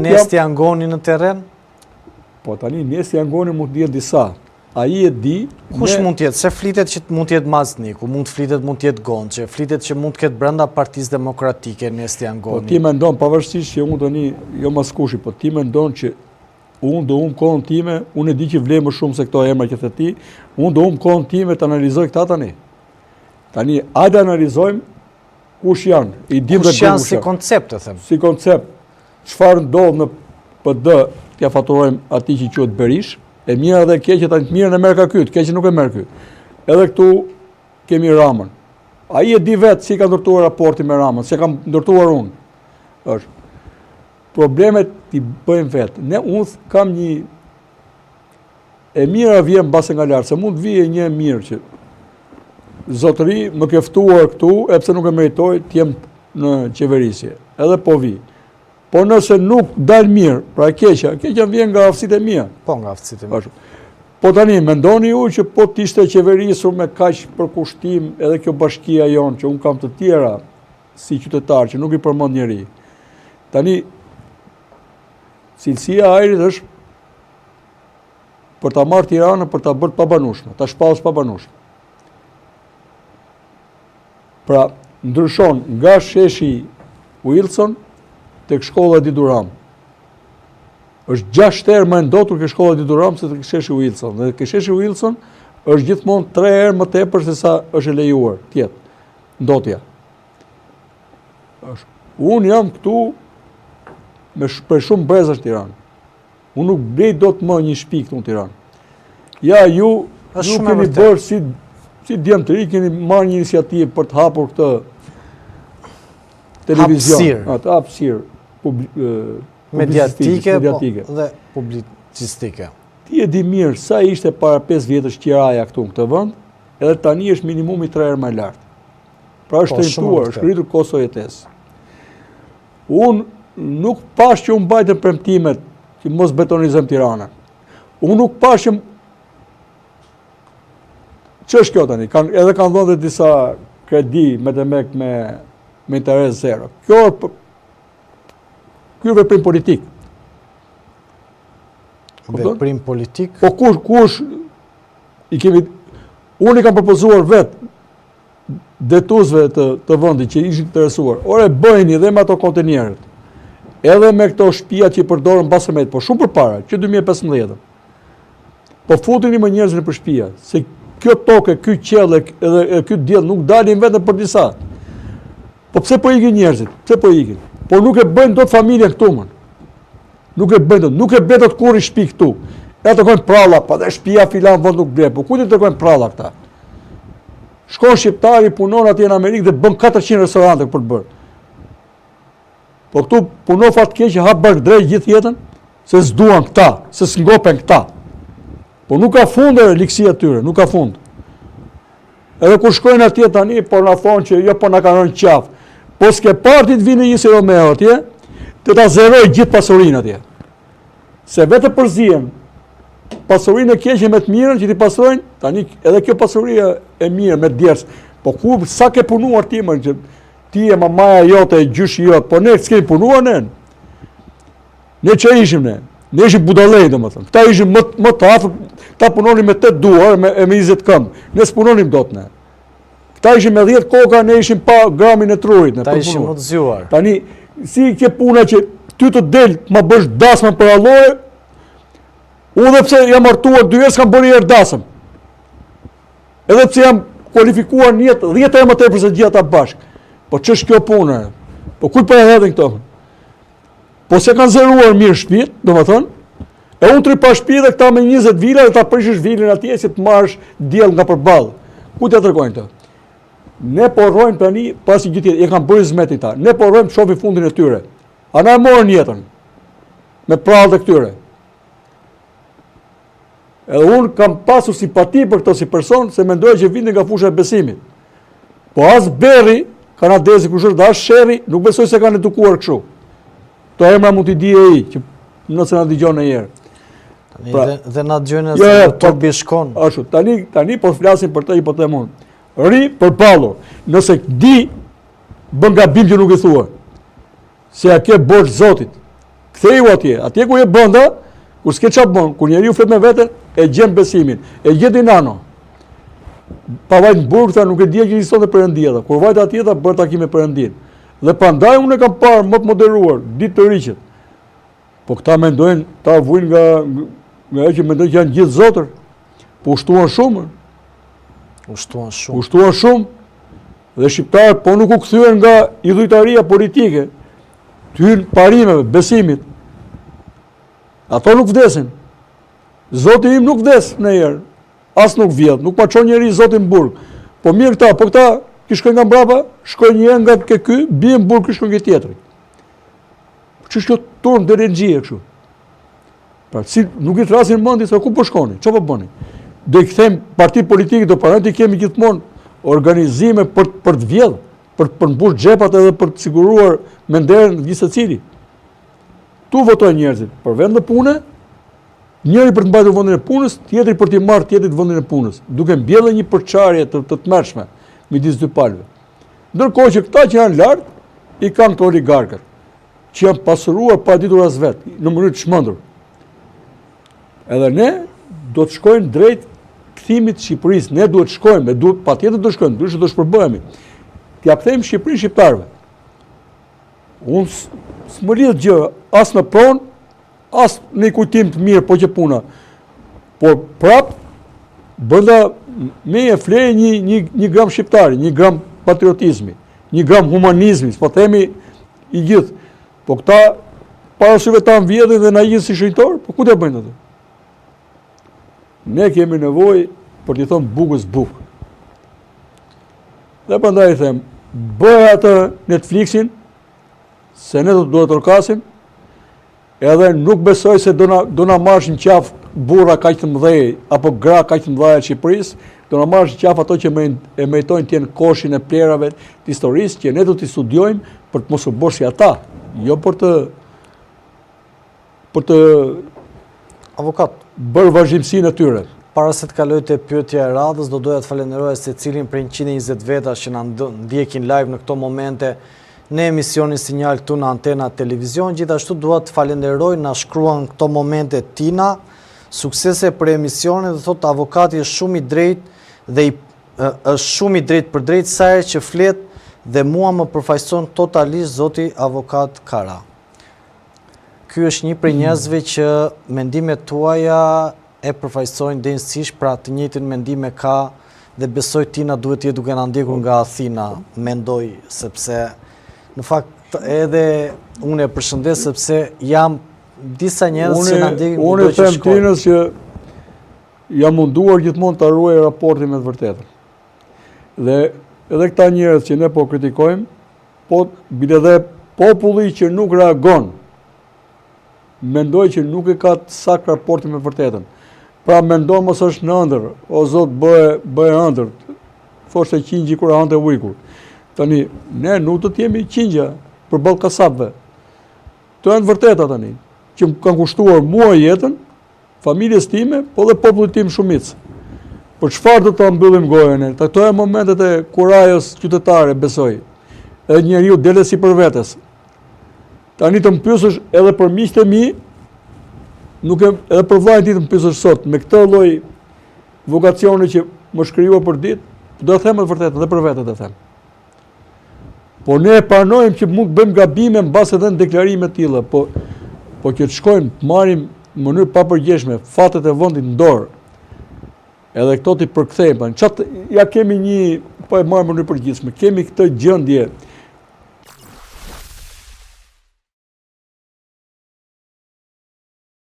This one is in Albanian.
Nesti Angoni në terren? Po tani Nesti Angoni mund të jetë disa. Ai e di. Kush mund të jetë? Se flitet që mund të jetë Mazniku, mund të flitet mund të jetë Gonçe, flitet që mund të ketë brenda Partisë Demokratike Nesti Angoni. Po ti mendon pavarësisht që unë tani jo maskushi, po ti mendon që unë do kohën time, unë e di që vlen më shumë se këto emra që the ti, unë do kohën time të analizoj këta tani. Tani hajde analizojmë kush janë, i dim kush janë si koncept, të them. Si koncept, çfarë ndodh në PD, t'ia faturojmë atij që quhet Berish. E mira dhe e keqe tani të mirën e merr ka ky, të keqen nuk e merr ky. Edhe këtu kemi Ramën. Ai e di vetë si ka ndërtuar raportin me Ramën, se kam ndërtuar unë. Është. Problemet i bëjmë vetë. Unë kam një e mira vjen mbase nga lart, se mund të vijë një mirë që zotëri më ke ftuar këtu, e pse nuk e meritoj të jem në qeverisje. Edhe po vi. Po nëse nuk dal mirë, pra keqja vjen nga aftësitë e mia. Po nga aftësitë e mia. Po tani mendoni ju që po të ishte qeverisur me kaq përkushtim edhe kjo bashkia jonë që un kam të tjera si qytetar që nuk i përmend njëri. Tani cilësia e ajrit është për ta marrë Tiranën, për ta bërë pabanueshme, ta shpallësh pabanueshme. Pra ndryshon nga sheshi Wilson tek shkolla Didi Ram. Është 6 herë më ndotur ke shkolla Didi Ram se tek sheshi Wilson. Dhe ke sheshi Wilson është gjithmonë 3 herë më tepër se sa është e lejuar të jetë ndotja. Unë jam këtu për shumë brezash në Tiranë. Unë nuk blej dot më një shtëpi këtu në Tiranë. Ja ju keni bërë si djemtëri, keni marrë një iniciativë për të hapur këtë televizion, atë hapësirë mediatike dhe publicistike. Ti e di mirë sa ishte para 5 vjetësh qiraja këtu në këtë vend, edhe tani është minimumi 3 herë më lart. Pra është tentuar, është rritur kosto jetesë. Unë nuk pash që unë mbajtën premtimet që mos betonizojmë Tiranën. Unë nuk pash që ç'është kjo tani? Edhe kanë dhënë disa kredi me interes zero. Kjo është veprim politik. Veprim politik? Po kush unë i kam propozuar vetë detuesve të vendit që ishin interesuar. Ore bëjeni dhe me ato kontenierët. Edhe me këto shtëpia që i përdorën Basemet, po shumë përpara, që 2015. Po futeni më njerëz në shtëpia, se kjo tokë, ky qell edhe ky diell nuk dalin vetëm për disa. Po pse po ikin njerëzit? Pse po ikin? Po nuk e bëjnë dot familja këtu më. Nuk e bëjnë dot kurrë shtëpi këtu. Ja të kojnë pralla, pa dhe shtëpia filan vend nuk ble. Po ku ti të kojnë pralla këta? Shkon shqiptari, punon atje në Amerikë dhe bën 400 restorante për të bërë. Po këtu punon fatkeq që hap bark drejt gjithë jetën, se s'duan këta, se s'ngopen këta. Po nuk ka fund liksia tyre, nuk ka fund. Edhe kur shkojnë atje tani, po na thonë që jo po na kanë rënë qafë. Po s'ke partit vinë Jisi Romeo atje, të ta zeroj gjithë pasurinë atje. Se vetë përzihen pasurinë e keqe me të mirën që ti pastrojnë, tani edhe kjo pasuria e mirë me djers. Po ku sa ke punuar ti më që ti e mamaja jote e gjyshi jot, po ne s'kemi punuar ne. Ne që ishim ne? Ne ishim budallej domethënë. Këta ishin më të afër, ta punonin me 8 duar, me 20 këmbë. Ne s'punonim dot ne. Këta ishin me 10 koka, ne ishim pa gramin e trurit. Ta ishim më të zgjuar. Tani, si ke puna që ty të del, ma bësh dasmën për alloje, unë dhe pse jam martuar 2 herë s'kam bërë herë dasëm. Edhe pse jam kualifikuar në jetë 10 herë më tepër se gjithë ata bashkë. Po ç'është kjo punë? Po kujt po e hedhin këto? Po se kanë zëruar mirë shtëpitë, domethënë, e unë tri pa shtëpi dhe këta me 20 vila dhe ta prishësh vilën atje si të marrësh diell nga përballë. Ku t'ia tregojnë këto? Ne po rrojmë tani pasi gjithë e kanë bërë zmetin ta. Ne po rrojmë të shohim fundin e tyre. A na e morën jetën me prallët e këtyre. Edhe unë kam pasur simpati për këto si person, se mendoj që vinin nga fusha e besimit. Po as Berri, kanadezi kush është, as Sherri, nuk besoj se kanë edukuar kështu. To emra mund t'i di e i, që nëse na dëgjon në herë. Dhe na dëgjojnë se to bishkon. Ashtu, tani po flasim për të hipotemon. Ri për ballur. Nëse di bën gabim që nuk e thua. Se a ke borx Zotit. Ktheu atje ku je bënda, kur s'ke çfarë bën, kur njeriu flet me veten, e gjen besimin, e gjeti nano. Pa vajt në burg, tha, nuk e dija që ekzistonte Perëndia. Kur vajt atje, tha, bër takim me Perëndin. Dhe prandaj unë e kam parë më të moderuar, ditë të riqet. Po këta mendojnë, ta vujnë nga ajo që mendojnë që janë gjithë zotër. Po ushtuan shumë. Ushtuan shumë. Dhe shqiptarët po nuk u kthyen nga idhujtaria politike, të hyn parimeve, besimit. Ato nuk vdesin. Zoti im nuk vdes ndonjëherë. As nuk vjedh, nuk pa çon njeri Zotin në burg. Po mirë këta, po këta që shkojnë nga mbrapa, shkojnë një nga ky, bien në burg, shkojnë nga tjetri. Ç'është kjo turm drenxhie kështu? Pra, si nuk i thrasin mendin se ku po shkoni, çfarë po bëni? Do i kthejmë parti politike, do pranojnë të kemi gjithmonë organizime për të vjedhur, për mbush xhepat edhe për të siguruar me nderën gjithë secili. Tu votojnë njerëzit për vend të pune, njëri për të mbajtur vendin e punës, tjetri për të marrë tjetrit vendin e punës, duke mbjellë një përçarje të tmerrshme midis dy palëve. Ndërkohë që këta që janë lart i kanë këto oligarkët, që janë pasuruar pa ditur as vet, në mënyrë të çmendur. Edhe ne do të shkojmë drejt kthimit të Shqipërisë. Ne duhet të shkojmë, patjetër do të shkojmë, ndryshe do shpërbëhemi. T'ja kthejmë Shqipërinë shqiptarëve. Unë s'më lidh gjë as në pronë, as në kujtim të mirë, po që puna. Por prap brenda me e fleje një gram shqiptari, një gram patriotizmi, një gram humanizmi, po themi i gjithë. Po këta parasyve ta vjedhin dhe na gjithë si shenjtor, po ku të bëjnë atë? Ne kemi nevojë për t'i thonë bukës bukë. Dhe prandaj them, bëj atë Netflixin, se ne do të trokasim, edhe nuk besoj se do na marrësh në qafë burra kaq të mëdhej apo gra kaq të mëdha të Shqipërisë, do na marrësh në qafë ato që e meritojnë të jenë koshin e plerave të historisë, që ne do t'i studiojmë për të mos u bërë si ata, jo për të avokat, bërë vazhdimsinë e tyre. Para se të kaloj te pyetja e radhës, do doja të falenderoj secilin për 120 vetash që na ndjekin live në këto momente në emisionin Sinjal këtu në Antena Televizion. Gjithashtu dua të falenderoj, na shkruan këto momente Tina, suksese për emisionin, dhe thotë avokati është shumë i drejtë dhe është shumë i drejtë për drejtë sa herë që flet dhe mua më përfaqëson totalisht zoti avokat Kara. Ky është një prej njerëzve që mendimet tuaja e përfaqësojnë denjësisht, pra të njëjtin mendime ka dhe besoj Tina duhet të jetë duke na ndjekur nga Athina, mendoj, sepse në fakt edhe unë e përshëndes sepse jam disa njerëz që na ndjekin kudo që shkojnë. Unë them Tinës që jam munduar gjithmonë ta ruaj raportin me të vërtetën. Dhe edhe këta njerëz që ne po kritikojmë, po bile dhe populli që nuk reagon, mendoj që nuk e ka të saktë raportin me të vërtetën. Pra mendon mos është në ëndër, o zot bëhe ëndër, thoshte qingji kur hante ujku. Tani, ne nuk do të jemi qingja për ballë kasapëve. To janë vërteta tani, që më kanë kushtuar mua jetën, familjes time, po dhe popullit tim shumicë. Për çfarë do ta mbyllim gojën? Këto janë momentet e kurajës qytetare, besoj. Edhe njeriu delet si për vetes. Tani të më pyesësh edhe për miqtë e mi, nuk e edhe për vllajën ti të më pyesësh sot, me këtë lloj vokacioni që më shkrijua për ditë, do të them të vërtetë edhe për vete të them. Po ne e pranojmë që mund të bëjmë gabime mbas edhe në deklarime të tilla, po që të shkojmë të marrim në mënyrë papërgjeshme fatet e vendit në dorë. Edhe këto ti përkthejmë. Ja kemi një, po e marrim në mënyrë përgjithshme, kemi këtë gjendje